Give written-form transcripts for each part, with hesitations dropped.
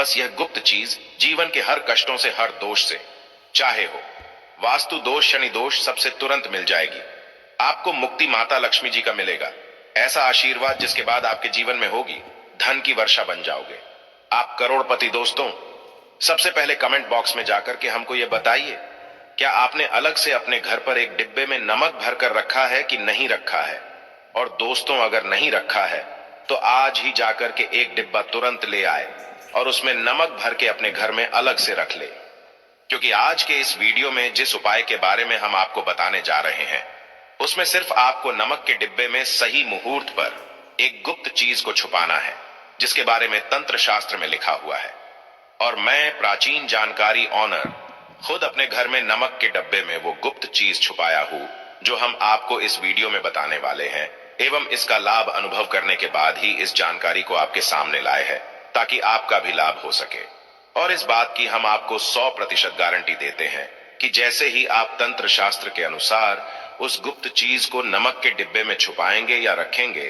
बस यह गुप्त चीज जीवन के हर कष्टों से, हर दोष से, चाहे हो वास्तु दोष, शनि दोष, सबसे तुरंत मिल जाएगी। आपको मुक्ति माता लक्ष्मी जी का मिलेगा। ऐसा आशीर्वाद जिसके बाद आपके जीवन में होगी धन की वर्षा बन जाओगे, आप करोड़पति। दोस्तों, सबसे पहले कमेंट बॉक्स में जाकर के हमको यह बताइए, क्या आपने अलग से अपने घर पर एक डिब्बे में नमक भरकर रखा है कि नहीं रखा है? और दोस्तों, अगर नहीं रखा है तो आज ही जाकर के एक डिब्बा तुरंत ले आए और उसमें नमक भर के अपने घर में अलग से रख ले। क्योंकि आज के इस वीडियो में जिस उपाय के बारे में हम आपको बताने जा रहे हैं, उसमें सिर्फ आपको नमक के डिब्बे में सही मुहूर्त पर एक गुप्त चीज को छुपाना है, जिसके बारे में तंत्र शास्त्र में लिखा हुआ है। और मैं प्राचीन जानकारी ऑनर खुद अपने घर में नमक के डब्बे में वो गुप्त चीज छुपाया हूं, जो हम आपको इस वीडियो में बताने वाले हैं, एवं इसका लाभ अनुभव करने के बाद ही इस जानकारी को आपके सामने लाए हैं, ताकि आपका भी लाभ हो सके। और इस बात की हम आपको 100% गारंटी देते हैं कि जैसे ही आप तंत्र शास्त्र के अनुसार उस गुप्त चीज को नमक के डिब्बे में छुपाएंगे या रखेंगे,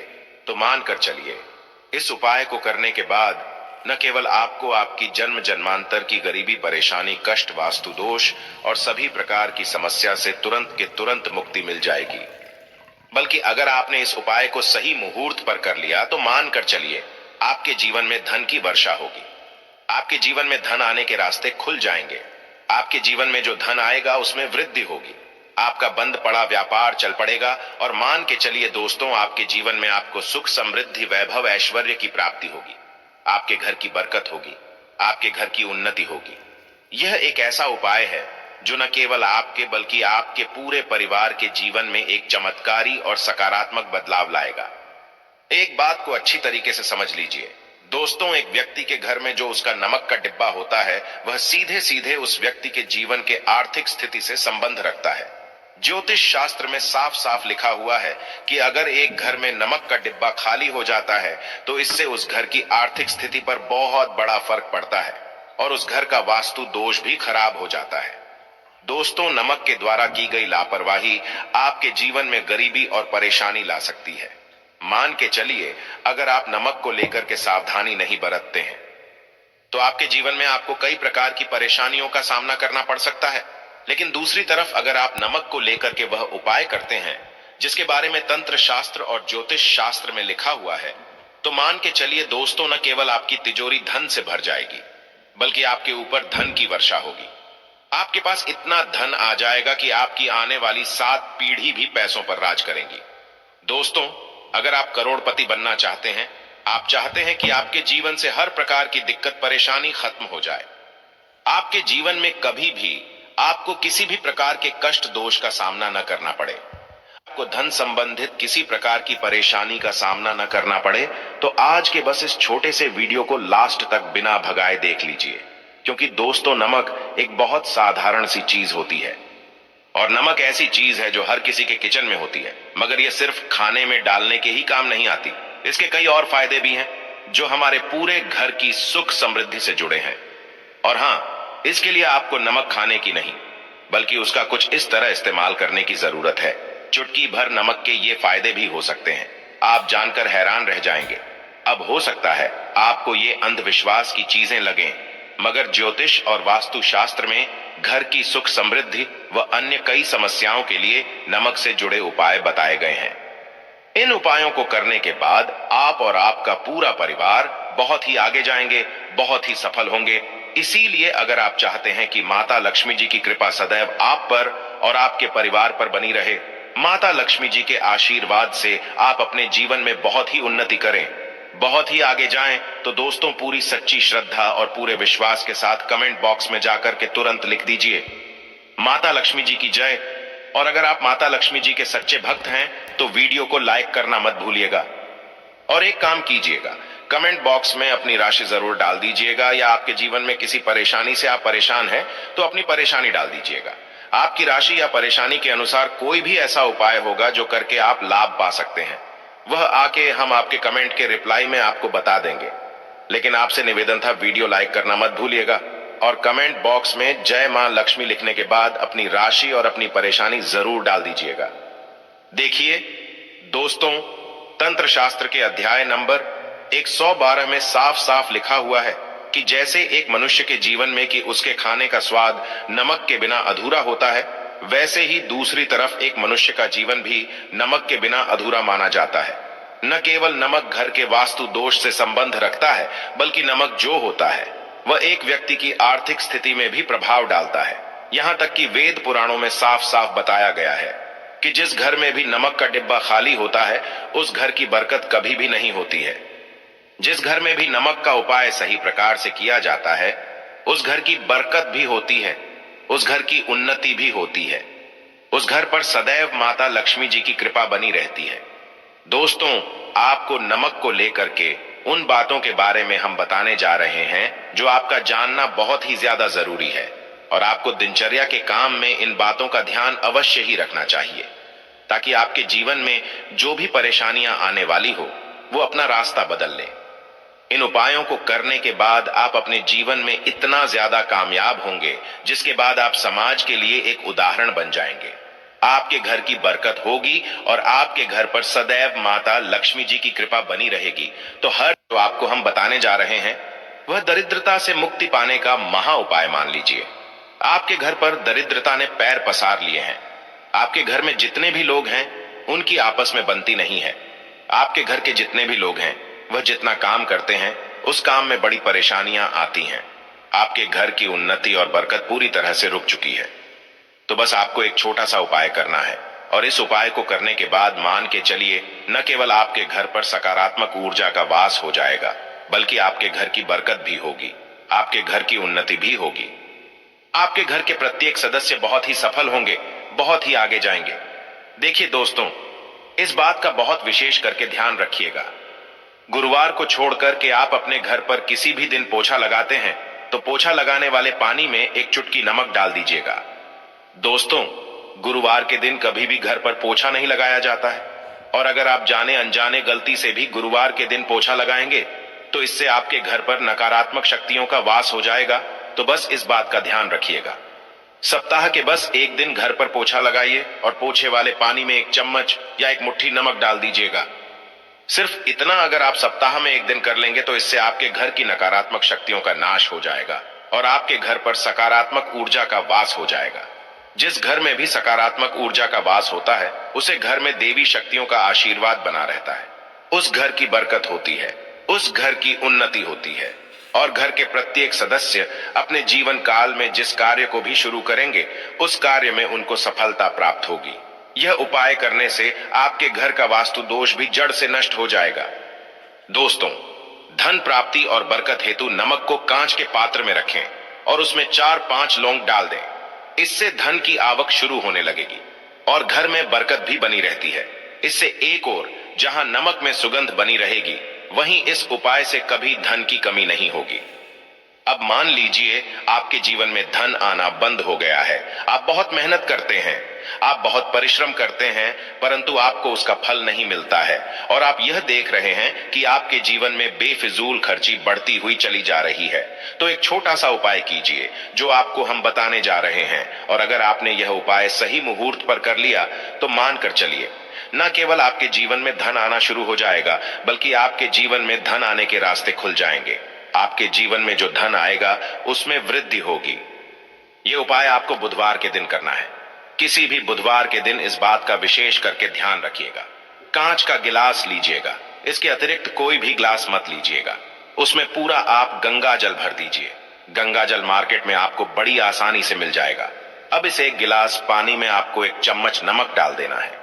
तो मानकर चलिए, इस उपाय को करने के बाद न केवल आपको आपकी जन्म जन्मांतर की गरीबी, परेशानी, कष्ट, वास्तु दोष और सभी प्रकार की समस्या से तुरंत के तुरंत मुक्ति मिल जाएगी, बल्कि अगर आपने इस उपाय को सही मुहूर्त पर कर लिया तो मानकर चलिए, आपके जीवन में धन की वर्षा होगी। आपके जीवन में धन आने के रास्ते खुल जाएंगे। आपके जीवन में जो धन आएगा उसमें वृद्धि होगी। आपका बंद पड़ा व्यापार चल पड़ेगा और मान के चलिए दोस्तों, आपके जीवन में आपको सुख, समृद्धि, वैभव, ऐश्वर्य की प्राप्ति होगी। आपके घर की बरकत होगी, आपके घर की उन्नति होगी। यह एक ऐसा उपाय है जो न केवल आपके बल्कि आपके पूरे परिवार के जीवन में एक चमत्कारी और सकारात्मक बदलाव लाएगा। एक बात को अच्छी तरीके से समझ लीजिए दोस्तों, एक व्यक्ति के घर में जो उसका नमक का डिब्बा होता है, वह सीधे सीधे उस व्यक्ति के जीवन के आर्थिक स्थिति से संबंध रखता है। ज्योतिष शास्त्र में साफ साफ लिखा हुआ है कि अगर एक घर में नमक का डिब्बा खाली हो जाता है तो इससे उस घर की आर्थिक स्थिति पर बहुत बड़ा फर्क पड़ता है और उस घर का वास्तु दोष भी खराब हो जाता है। दोस्तों, नमक के द्वारा की गई लापरवाही आपके जीवन में गरीबी और परेशानी ला सकती है। मान के चलिए, अगर आप नमक को लेकर के सावधानी नहीं बरतते हैं तो आपके जीवन में आपको कई प्रकार की परेशानियों का सामना करना पड़ सकता है। लेकिन दूसरी तरफ अगर आप नमक को लेकर के वह उपाय करते हैं जिसके बारे में तंत्र शास्त्र और ज्योतिष शास्त्र में लिखा हुआ है, तो मान के चलिए दोस्तों, न केवल आपकी तिजोरी धन से भर जाएगी, बल्कि आपके ऊपर धन की वर्षा होगी। आपके पास इतना धन आ जाएगा कि आपकी आने वाली 7 पीढ़ी भी पैसों पर राज करेंगी। दोस्तों, अगर आप करोड़पति बनना चाहते हैं, आप चाहते हैं कि आपके जीवन से हर प्रकार की दिक्कत, परेशानी खत्म हो जाए, आपके जीवन में कभी भी आपको किसी भी प्रकार के कष्ट, दोष का सामना न करना पड़े, आपको धन संबंधित किसी प्रकार की परेशानी का सामना न करना पड़े, तो आज के बस इस छोटे से वीडियो को लास्ट तक बिना भगाए देख लीजिए। क्योंकि दोस्तों, नमक एक बहुत साधारण सी चीज होती है और नमक ऐसी चीज है जो हर किसी के किचन में होती है, मगर यह सिर्फ खाने में डालने के ही काम नहीं आती। इसके कई और फायदे भी हैं जो हमारे पूरे घर की सुख समृद्धि से जुड़े हैं। और हाँ, इसके लिए आपको नमक खाने की नहीं, बल्कि उसका कुछ इस तरह इस्तेमाल करने की जरूरत है। चुटकी भर नमक के ये फायदे भी हो सकते हैं, आप जानकर हैरान रह जाएंगे। अब हो सकता है आपको ये अंधविश्वास की चीजें लगें, मगर ज्योतिष और वास्तु शास्त्र में घर की सुख समृद्धि व अन्य कई समस्याओं के लिए नमक से जुड़े उपाय बताए गए हैं। इन उपायों को करने के बाद आप और आपका पूरा परिवार बहुत ही आगे जाएंगे, बहुत ही सफल होंगे। इसीलिए अगर आप चाहते हैं कि माता लक्ष्मी जी की कृपा सदैव आप पर और आपके परिवार पर बनी रहे, माता लक्ष्मी जी के आशीर्वाद से आप अपने जीवन में बहुत ही उन्नति करें, बहुत ही आगे जाएं, तो दोस्तों, पूरी सच्ची श्रद्धा और पूरे विश्वास के साथ कमेंट बॉक्स में जाकर के तुरंत लिख दीजिए, माता लक्ष्मी जी की जय। और अगर आप माता लक्ष्मी जी के सच्चे भक्त हैं तो वीडियो को लाइक करना मत भूलिएगा। और एक काम कीजिएगा, कमेंट बॉक्स में अपनी राशि जरूर डाल दीजिएगा, या आपके जीवन में किसी परेशानी से आप परेशान हैं तो अपनी परेशानी डाल दीजिएगा। आपकी राशि या परेशानी के अनुसार कोई भी ऐसा उपाय होगा जो करके आप लाभ पा सकते हैं, वह आके हम आपके कमेंट के रिप्लाई में आपको बता देंगे। लेकिन आपसे निवेदन था, वीडियो लाइक करना मत भूलिएगा और कमेंट बॉक्स में जय मां लक्ष्मी लिखने के बाद अपनी राशि और अपनी परेशानी जरूर डाल दीजिएगा। देखिए दोस्तों, तंत्र शास्त्र के अध्याय नंबर 112 में साफ साफ लिखा हुआ है कि जैसे एक मनुष्य के जीवन में कि उसके खाने का स्वाद नमक के बिना अधूरा होता है, वैसे ही दूसरी तरफ एक मनुष्य का जीवन भी नमक के बिना अधूरा माना जाता है। न केवल नमक घर के वास्तु दोष से संबंध रखता है, बल्कि नमक जो होता है वह एक व्यक्ति की आर्थिक स्थिति में भी प्रभाव डालता है। यहाँ तक कि वेद पुराणों में साफ साफ बताया गया है कि जिस घर में भी नमक का डिब्बा खाली होता है, उस घर की बरकत कभी भी नहीं होती है। जिस घर में भी नमक का उपाय सही प्रकार से किया जाता है, उस घर की बरकत भी होती है, उस घर की उन्नति भी होती है, उस घर पर सदैव माता लक्ष्मी जी की कृपा बनी रहती है। दोस्तों, आपको नमक को लेकर के उन बातों के बारे में हम बताने जा रहे हैं जो आपका जानना बहुत ही ज्यादा जरूरी है, और आपको दिनचर्या के काम में इन बातों का ध्यान अवश्य ही रखना चाहिए, ताकि आपके जीवन में जो भी परेशानियां आने वाली हो वो अपना रास्ता बदल ले। इन उपायों को करने के बाद आप अपने जीवन में इतना ज्यादा कामयाब होंगे, जिसके बाद आप समाज के लिए एक उदाहरण बन जाएंगे। आपके घर की बरकत होगी और आपके घर पर सदैव माता लक्ष्मी जी की कृपा बनी रहेगी। तो हर जो आपको हम बताने जा रहे हैं वह दरिद्रता से मुक्ति पाने का महा उपाय मान लीजिए। आपके घर पर दरिद्रता ने पैर पसार लिए हैं। आपके घर में जितने भी लोग हैं उनकी आपस में बनती नहीं है। आपके घर के जितने भी लोग हैं वह जितना काम करते हैं उस काम में बड़ी परेशानियां आती हैं। आपके घर की उन्नति और बरकत पूरी तरह से रुक चुकी है। तो बस आपको एक छोटा सा उपाय करना है, और इस उपाय को करने के बाद मान के चलिए न केवल आपके घर पर सकारात्मक ऊर्जा का वास हो जाएगा, बल्कि आपके घर की बरकत भी होगी, आपके घर की उन्नति भी होगी। आपके घर के प्रत्येक सदस्य बहुत ही सफल होंगे, बहुत ही आगे जाएंगे। देखिए दोस्तों, इस बात का बहुत विशेष करके ध्यान रखिएगा। गुरुवार को छोड़कर के आप अपने घर पर किसी भी दिन पोछा लगाते हैं तो पोछा लगाने वाले पानी में एक चुटकी नमक डाल दीजिएगा। दोस्तों, गुरुवार के दिन कभी भी घर पर पोछा नहीं लगाया जाता है, और अगर आप जाने अनजाने गलती से भी गुरुवार के दिन पोछा लगाएंगे तो इससे आपके घर पर नकारात्मक शक्तियों का वास हो जाएगा। तो बस इस बात का ध्यान रखिएगा। सप्ताह के बस एक दिन घर पर पोछा लगाइए और पोछे वाले पानी में एक चम्मच या एक मुट्ठी नमक डाल दीजिएगा। सिर्फ इतना अगर आप सप्ताह में एक दिन कर लेंगे तो इससे आपके घर की नकारात्मक शक्तियों का नाश हो जाएगा और आपके घर पर सकारात्मक ऊर्जा का वास हो जाएगा। जिस घर में भी सकारात्मक ऊर्जा का वास होता है उसे घर में देवी शक्तियों का आशीर्वाद बना रहता है। उस घर की बरकत होती है, उस घर की उन्नति होती है, और घर के प्रत्येक सदस्य अपने जीवन काल में जिस कार्य को भी शुरू करेंगे उस कार्य में उनको सफलता प्राप्त होगी। यह उपाय करने से आपके घर का वास्तु दोष भी जड़ से नष्ट हो जाएगा। दोस्तों, धन प्राप्ति और बरकत हेतु नमक को कांच के पात्र में रखें और उसमें 4-5 लौंग डाल दें। इससे धन की आवक शुरू होने लगेगी और घर में बरकत भी बनी रहती है। इससे एक और जहां नमक में सुगंध बनी रहेगी, वहीं इस उपाय से कभी धन की कमी नहीं होगी। अब मान लीजिए आपके जीवन में धन आना बंद हो गया है। आप बहुत मेहनत करते हैं, आप बहुत परिश्रम करते हैं, परंतु आपको उसका फल नहीं मिलता है, और आप यह देख रहे हैं कि आपके जीवन में बेफिजूल खर्ची बढ़ती हुई चली जा रही है। तो एक छोटा सा उपाय कीजिए जो आपको हम बताने जा रहे हैं, और अगर आपने यह उपाय सही मुहूर्त पर कर लिया तो मान कर चलिए, न केवल आपके जीवन में धन आना शुरू हो जाएगा, बल्कि आपके जीवन में धन आने के रास्ते खुल जाएंगे। आपके जीवन में जो धन आएगा उसमें वृद्धि होगी। यह उपाय आपको बुधवार के दिन करना है। किसी भी बुधवार के दिन इस बात का विशेष करके ध्यान रखिएगा। कांच का गिलास लीजिएगा, इसके अतिरिक्त कोई भी ग्लास मत लीजिएगा। उसमें पूरा आप गंगा जल भर दीजिए। गंगा जल मार्केट में आपको बड़ी आसानी से मिल जाएगा। अब इस एक गिलास पानी में आपको एक चम्मच नमक डाल देना है।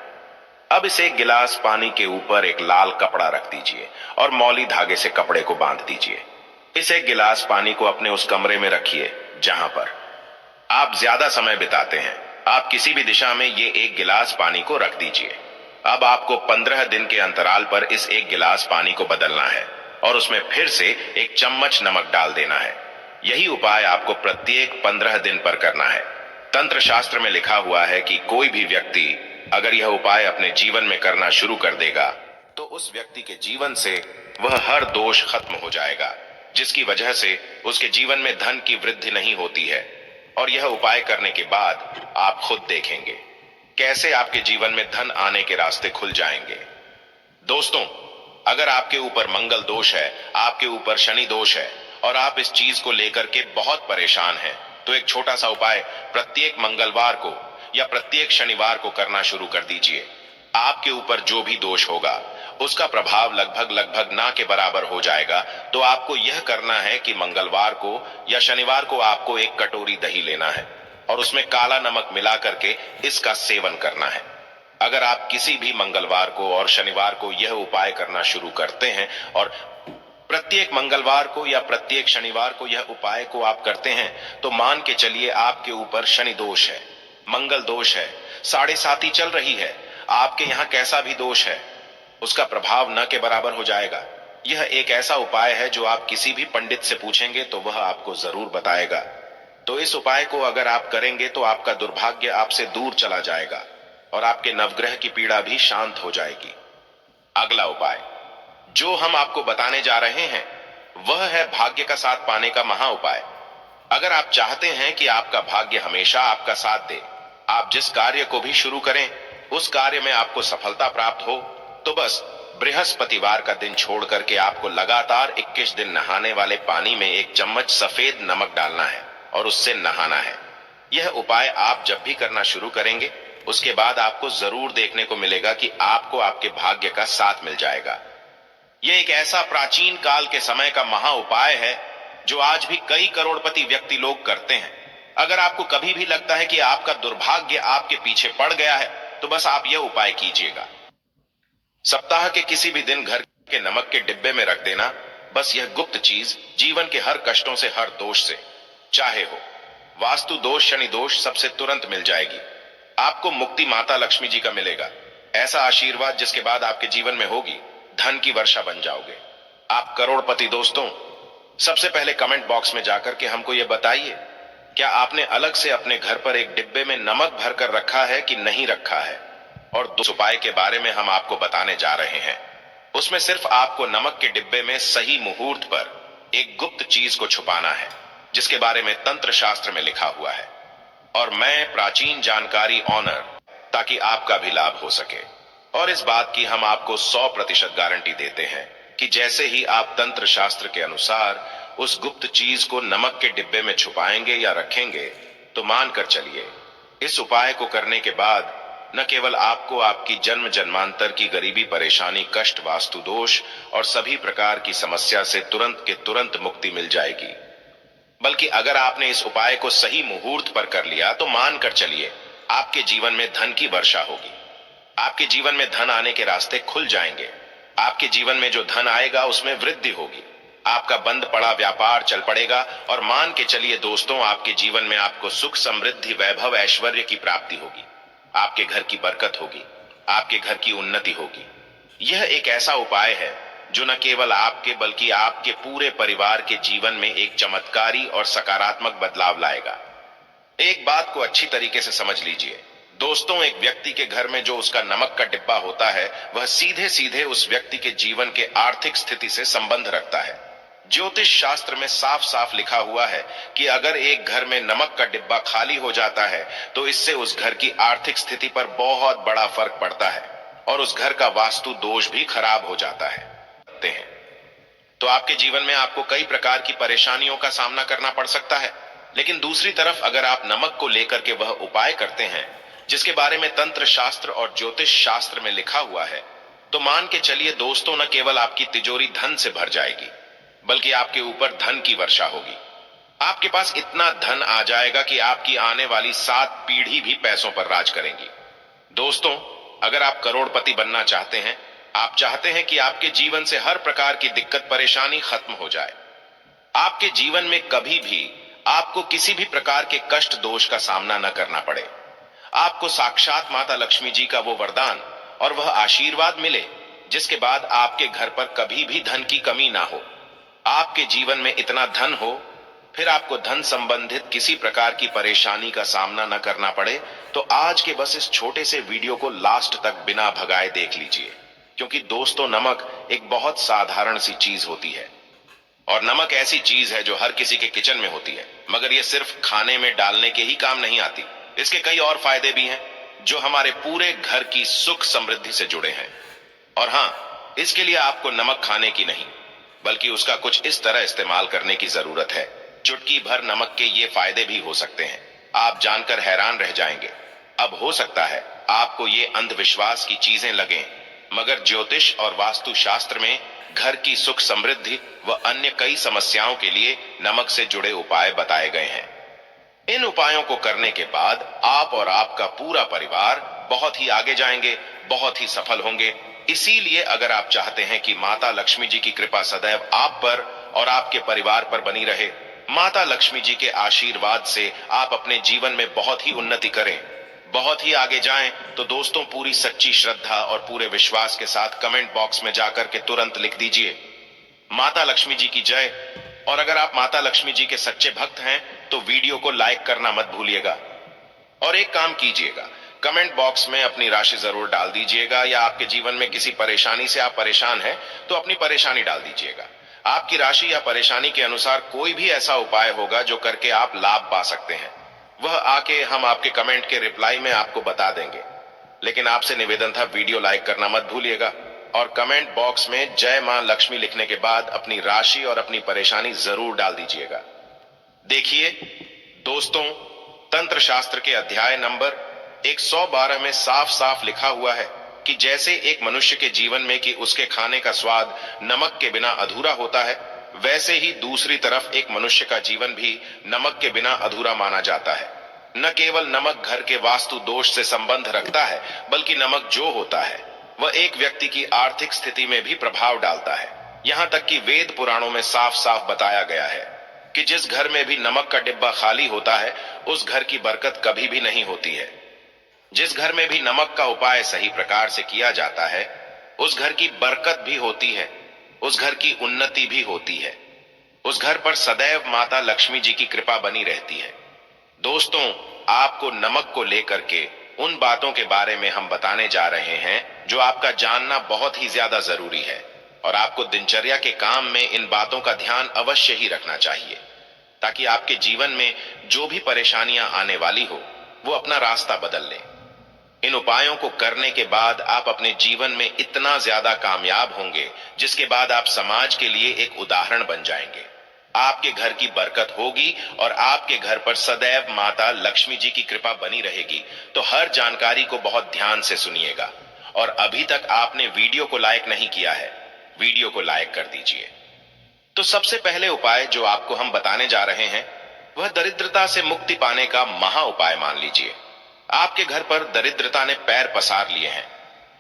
अब इस एक गिलास पानी के ऊपर एक लाल कपड़ा रख दीजिए और मौली धागे से कपड़े को बांध दीजिए। इस एक गिलास पानी को अपने उस कमरे में रखिए जहां पर आप ज्यादा समय बिताते हैं। आप किसी भी दिशा में ये एक गिलास पानी को रख दीजिए। अब आपको 15 दिन के अंतराल पर इस एक गिलास पानी को बदलना है और उसमें फिर से एक चम्मच नमक डाल देना है। यही उपाय आपको प्रत्येक 15 दिन पर करना है। तंत्र शास्त्र में लिखा हुआ है कि कोई भी व्यक्ति अगर यह उपाय अपने जीवन में करना शुरू कर देगा तो उस व्यक्ति के जीवन से वह हर दोष खत्म हो जाएगा, जिसकी वजह से उसके जीवन में धन की वृद्धि नहीं होती है। और यह उपाय करने के बाद आप खुद देखेंगे कैसे आपके जीवन में धन आने के रास्ते खुल जाएंगे। दोस्तों, अगर आपके ऊपर मंगल दोष है, आपके ऊपर शनि दोष है और आप इस चीज को लेकर के बहुत परेशान हैं, तो एक छोटा सा उपाय प्रत्येक मंगलवार को या प्रत्येक शनिवार को करना शुरू कर दीजिए। आपके ऊपर जो भी दोष होगा उसका प्रभाव लगभग लगभग ना के बराबर हो जाएगा। तो आपको यह करना है कि मंगलवार को या शनिवार को आपको एक कटोरी दही लेना है और उसमें काला नमक मिला करके इसका सेवन करना है। अगर आप किसी भी मंगलवार को और शनिवार को यह उपाय करना शुरू करते हैं और प्रत्येक मंगलवार को या प्रत्येक शनिवार को यह उपाय को आप करते हैं, तो मान के चलिए आपके ऊपर शनि दोष है, मंगल दोष है, 7.5 चल रही है, आपके यहां कैसा भी दोष है उसका प्रभाव न के बराबर हो जाएगा। यह एक ऐसा उपाय है जो आप किसी भी पंडित से पूछेंगे तो वह आपको जरूर बताएगा। तो इस उपाय को अगर आप करेंगे तो आपका दुर्भाग्य आपसे दूर चला जाएगा और आपके नवग्रह की पीड़ा भी शांत हो जाएगी। अगला उपाय जो हम आपको बताने जा रहे हैं वह है भाग्य का साथ पाने का महा उपाय। अगर आप चाहते हैं कि आपका भाग्य हमेशा आपका साथ दे, आप जिस कार्य को भी शुरू करें उस कार्य में आपको सफलता प्राप्त हो, तो बस बृहस्पतिवार का दिन छोड़ करके आपको लगातार 21 दिन नहाने वाले पानी में 1 चम्मच सफेद नमक डालना है और उससे नहाना है। यह उपाय आप जब भी करना शुरू करेंगे उसके बाद आपको जरूर देखने को मिलेगा कि आपको आपके भाग्य का साथ मिल जाएगा। यह एक ऐसा प्राचीन काल के समय का महा उपाय है जो आज भी कई करोड़पति व्यक्ति लोग करते हैं। अगर आपको कभी भी लगता है कि आपका दुर्भाग्य आपके पीछे पड़ गया है तो बस आप यह उपाय कीजिएगा। सप्ताह के किसी भी दिन घर के नमक के डिब्बे में रख देना। बस यह गुप्त चीज जीवन के हर कष्टों से, हर दोष से, चाहे हो वास्तु दोष, शनि दोष, सबसे तुरंत मिल जाएगी। आपको मुक्ति माता लक्ष्मी जी का मिलेगा। ऐसा आशीर्वाद जिसके बाद आपके जीवन में होगी धन की वर्षा बन जाओगे। आप करोड़पति। दोस्तों, सबसे पहले कमेंट बॉक्स में जाकर के हमको यह बताइए, क्या आपने अलग से अपने घर पर एक डिब्बे में नमक भरकर रखा है कि नहीं रखा है? और 2 उपाय के बारे में हम आपको बताने जा रहे हैं। उसमें सिर्फ आपको नमक के डिब्बे में सही मुहूर्त पर एक गुप्त चीज को छुपाना है जिसके बारे में तंत्र शास्त्र में लिखा हुआ है, और मैं प्राचीन जानकारी ऑनर, ताकि आपका भी लाभ हो सके। और इस बात की हम आपको 100% गारंटी देते हैं कि जैसे ही आप तंत्र शास्त्र के अनुसार उस गुप्त चीज को नमक के डिब्बे में छुपाएंगे या रखेंगे, तो मानकर चलिए इस उपाय को करने के बाद न केवल आपको आपकी जन्म जन्मांतर की गरीबी, परेशानी, कष्ट, वास्तु दोष और सभी प्रकार की समस्या से तुरंत के तुरंत मुक्ति मिल जाएगी, बल्कि अगर आपने इस उपाय को सही मुहूर्त पर कर लिया तो मानकर चलिए आपके जीवन में धन की वर्षा होगी। आपके जीवन में धन आने के रास्ते खुल जाएंगे। आपके जीवन में जो धन आएगा उसमें वृद्धि होगी। आपका बंद पड़ा व्यापार चल पड़ेगा और मान के चलिए दोस्तों, आपके जीवन में आपको सुख, समृद्धि, वैभव, ऐश्वर्य की प्राप्ति होगी। आपके घर की बरकत होगी, आपके घर की उन्नति होगी। यह एक ऐसा उपाय है जो न केवल आपके बल्कि आपके पूरे परिवार के जीवन में एक चमत्कारी और सकारात्मक बदलाव लाएगा। एक बात को अच्छी तरीके से समझ लीजिए दोस्तों, एक व्यक्ति के घर में जो उसका नमक का डिब्बा होता है वह सीधे सीधे उस व्यक्ति के जीवन के आर्थिक स्थिति से संबंध रखता है। ज्योतिष शास्त्र में साफ साफ लिखा हुआ है कि अगर एक घर में नमक का डिब्बा खाली हो जाता है तो इससे उस घर की आर्थिक स्थिति पर बहुत बड़ा फर्क पड़ता है और उस घर का वास्तु दोष भी खराब हो जाता है। तो आपके जीवन में आपको कई प्रकार की परेशानियों का सामना करना पड़ सकता है, लेकिन दूसरी तरफ अगर आप नमक को लेकर के वह उपाय करते हैं जिसके बारे में तंत्र शास्त्र और ज्योतिष शास्त्र में लिखा हुआ है, तो मान के चलिए दोस्तों, न केवल आपकी तिजोरी धन से भर जाएगी बल्कि आपके ऊपर धन की वर्षा होगी। आपके पास इतना धन आ जाएगा कि आपकी आने वाली 7 पीढ़ी भी पैसों पर राज करेंगी। दोस्तों, अगर आप करोड़पति बनना चाहते हैं, आप चाहते हैं कि आपके जीवन से हर प्रकार की दिक्कत, परेशानी खत्म हो जाए, आपके जीवन में कभी भी आपको किसी भी प्रकार के कष्ट दोष का सामना न करना पड़े, आपको साक्षात माता लक्ष्मी जी का वो वरदान और वह आशीर्वाद मिले जिसके बाद आपके घर पर कभी भी धन की कमी ना हो, आपके जीवन में इतना धन हो, फिर आपको धन संबंधित किसी प्रकार की परेशानी का सामना न करना पड़े, तो आज के बस इस छोटे से वीडियो को लास्ट तक बिना भगाए देख लीजिए, क्योंकि दोस्तों नमक एक बहुत साधारण सी चीज होती है और नमक ऐसी चीज है जो हर किसी के किचन में होती है, मगर यह सिर्फ खाने में डालने के ही काम नहीं आती। इसके कई और फायदे भी हैं जो हमारे पूरे घर की सुख समृद्धि से जुड़े हैं। और हां, इसके लिए आपको नमक खाने की नहीं बल्कि उसका कुछ इस तरह इस्तेमाल करने की जरूरत है। चुटकी भर नमक के ये फायदे भी हो सकते हैं, आप जानकर हैरान रह जाएंगे। अब हो सकता है आपको ये अंधविश्वास की चीजें लगें, मगर ज्योतिष और वास्तु शास्त्र में घर की सुख समृद्धि व अन्य कई समस्याओं के लिए नमक से जुड़े उपाय बताए गए हैं। इन उपायों को करने के बाद आप और आपका पूरा परिवार बहुत ही आगे जाएंगे, बहुत ही सफल होंगे। इसीलिए अगर आप चाहते हैं कि माता लक्ष्मी जी की कृपा सदैव आप पर और आपके परिवार पर बनी रहे, माता लक्ष्मी जी के आशीर्वाद से आप अपने जीवन में बहुत ही उन्नति करें, बहुत ही आगे जाएं, तो दोस्तों पूरी सच्ची श्रद्धा और पूरे विश्वास के साथ कमेंट बॉक्स में जाकर के तुरंत लिख दीजिए माता लक्ष्मी जी की जय। और अगर आप माता लक्ष्मी जी के सच्चे भक्त हैं तो वीडियो को लाइक करना मत भूलिएगा। और एक काम कीजिएगा, कमेंट बॉक्स में अपनी राशि जरूर डाल दीजिएगा, या आपके जीवन में किसी परेशानी से आप परेशान हैं तो अपनी परेशानी डाल दीजिएगा। आपकी राशि या परेशानी के अनुसार कोई भी ऐसा उपाय होगा जो करके आप लाभ पा सकते हैं, वह आके हम आपके कमेंट के रिप्लाई में आपको बता देंगे। लेकिन आपसे निवेदन था, वीडियो लाइक करना मत भूलिएगा और कमेंट बॉक्स में जय मां लक्ष्मी लिखने के बाद अपनी राशि और अपनी परेशानी जरूर डाल दीजिएगा। देखिए दोस्तों, तंत्र शास्त्र के अध्याय नंबर 112 में साफ साफ लिखा हुआ है कि जैसे एक मनुष्य के जीवन में कि उसके खाने का स्वाद नमक के बिना अधूरा होता है, वैसे ही दूसरी तरफ एक मनुष्य का जीवन भी नमक के बिना अधूरा माना जाता है। न केवल नमक घर के वास्तु दोष से संबंध रखता है, बल्कि नमक जो होता है वह एक व्यक्ति की आर्थिक स्थिति में भी प्रभाव डालता है। यहां तक कि वेद पुराणों में साफ साफ बताया गया है कि जिस घर में भी नमक का डिब्बा खाली होता है उस घर की बरकत कभी भी नहीं होती है। जिस घर में भी नमक का उपाय सही प्रकार से किया जाता है उस घर की बरकत भी होती है, उस घर की उन्नति भी होती है, उस घर पर सदैव माता लक्ष्मी जी की कृपा बनी रहती है। दोस्तों, आपको नमक को लेकर के उन बातों के बारे में हम बताने जा रहे हैं जो आपका जानना बहुत ही ज्यादा जरूरी है, और आपको दिनचर्या के काम में इन बातों का ध्यान अवश्य ही रखना चाहिए, ताकि आपके जीवन में जो भी परेशानियां आने वाली हो वो अपना रास्ता बदल ले। इन उपायों को करने के बाद आप अपने जीवन में इतना ज्यादा कामयाब होंगे जिसके बाद आप समाज के लिए एक उदाहरण बन जाएंगे। आपके घर की बरकत होगी और आपके घर पर सदैव माता लक्ष्मी जी की कृपा बनी रहेगी। तो हर जानकारी को बहुत ध्यान से सुनिएगा। और अभी तक आपने वीडियो को लाइक नहीं किया है, वीडियो को लाइक कर दीजिए। तो सबसे पहले उपाय जो आपको हम बताने जा रहे हैं वह दरिद्रता से मुक्ति पाने का महा उपाय मान लीजिए। आपके घर पर दरिद्रता ने पैर पसार लिए हैं।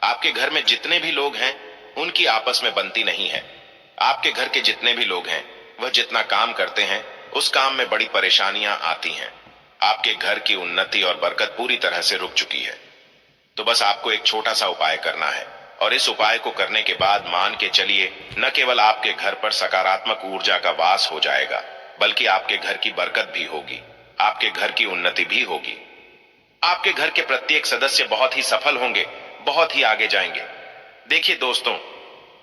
आपके घर में जितने भी लोग हैं उनकी आपस में बनती नहीं है। आपके घर के जितने भी लोग हैं वह जितना काम करते हैं उस काम में बड़ी परेशानियां आती हैं। आपके घर की उन्नति और बरकत पूरी तरह से रुक चुकी है। तो बस आपको एक छोटा सा उपाय करना है, और इस उपाय को करने के बाद मान के चलिए न केवल आपके घर पर सकारात्मक ऊर्जा का वास हो जाएगा, बल्कि आपके घर की बरकत भी होगी, आपके घर की उन्नति भी होगी। आपके घर के प्रत्येक सदस्य बहुत ही सफल होंगे, बहुत ही आगे जाएंगे। देखिए दोस्तों,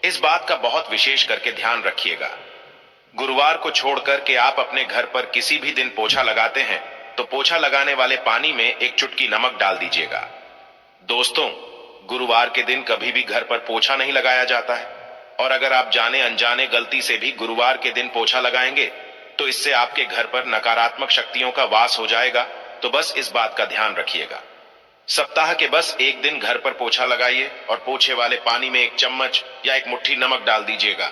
इस बात का बहुत विशेष करके ध्यान रखिएगा। गुरुवार को छोड़कर के आप अपने घर पर किसी भी दिन पोछा लगाते हैं तो पोछा लगाने वाले पानी में एक चुटकी नमक डाल दीजिएगा। दोस्तों, गुरुवार के दिन कभी भी घर पर पोछा नहीं लगाया जाता है, और अगर आप जाने अनजाने गलती से भी गुरुवार के दिन पोछा लगाएंगे तो इससे आपके घर पर नकारात्मक शक्तियों का वास हो जाएगा। तो बस इस बात का ध्यान रखिएगा। सप्ताह के बस एक दिन घर पर पोछा लगाइए और पोछे वाले पानी में एक चम्मच या एक मुट्ठी नमक डाल दीजिएगा।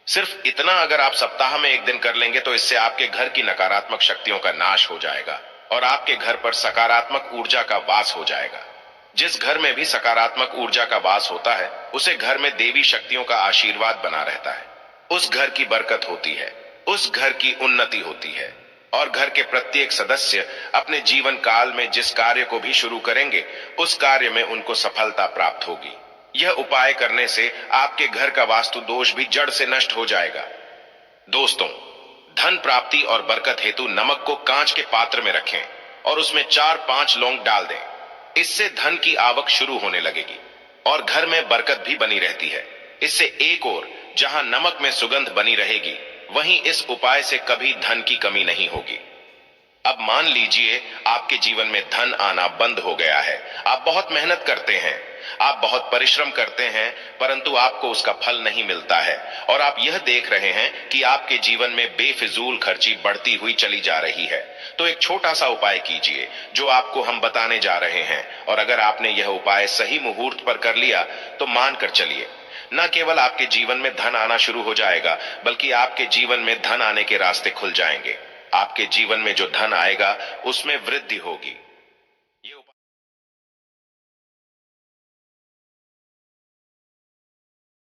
सिर्फ इतना अगर आप सप्ताह में एक दिन कर लेंगे तो इससे आपके घर की नकारात्मक शक्तियों का नाश हो जाएगा और आपके घर पर सकारात्मक ऊर्जा का वास हो जाएगा। जिस घर में भी सकारात्मक ऊर्जा का वास होता है उसे घर में देवी शक्तियों का आशीर्वाद बना रहता है। उस घर की बरकत होती है, उस घर की उन्नति होती है, और घर के प्रत्येक सदस्य अपने जीवन काल में जिस कार्य को भी शुरू करेंगे उस कार्य में उनको सफलता प्राप्त होगी। यह उपाय करने से आपके घर का वास्तु दोष भी जड़ से नष्ट हो जाएगा। दोस्तों, धन प्राप्ति और बरकत हेतु नमक को कांच के पात्र में रखें और उसमें 4-5 लौंग डाल दें। इससे धन की आवक शुरू होने लगेगी और घर में बरकत भी बनी रहती है। इससे एक ओर जहां नमक में सुगंध बनी रहेगी, वहीं इस उपाय से कभी धन की कमी नहीं होगी। अब मान लीजिए आपके जीवन में धन आना बंद हो गया है। आप बहुत मेहनत करते हैं, आप बहुत परिश्रम करते हैं, परंतु आपको उसका फल नहीं मिलता है और आप यह देख रहे हैं कि आपके जीवन में बेफिजूल खर्ची बढ़ती हुई चली जा रही है। तो एक छोटा सा उपाय कीजिए जो आपको हम बताने जा रहे हैं, और अगर आपने यह उपाय सही मुहूर्त पर कर लिया तो मानकर चलिए, न केवल आपके जीवन में धन आना शुरू हो जाएगा, बल्कि आपके जीवन में धन आने के रास्ते खुल जाएंगे। आपके जीवन में जो धन आएगा उसमें वृद्धि होगी।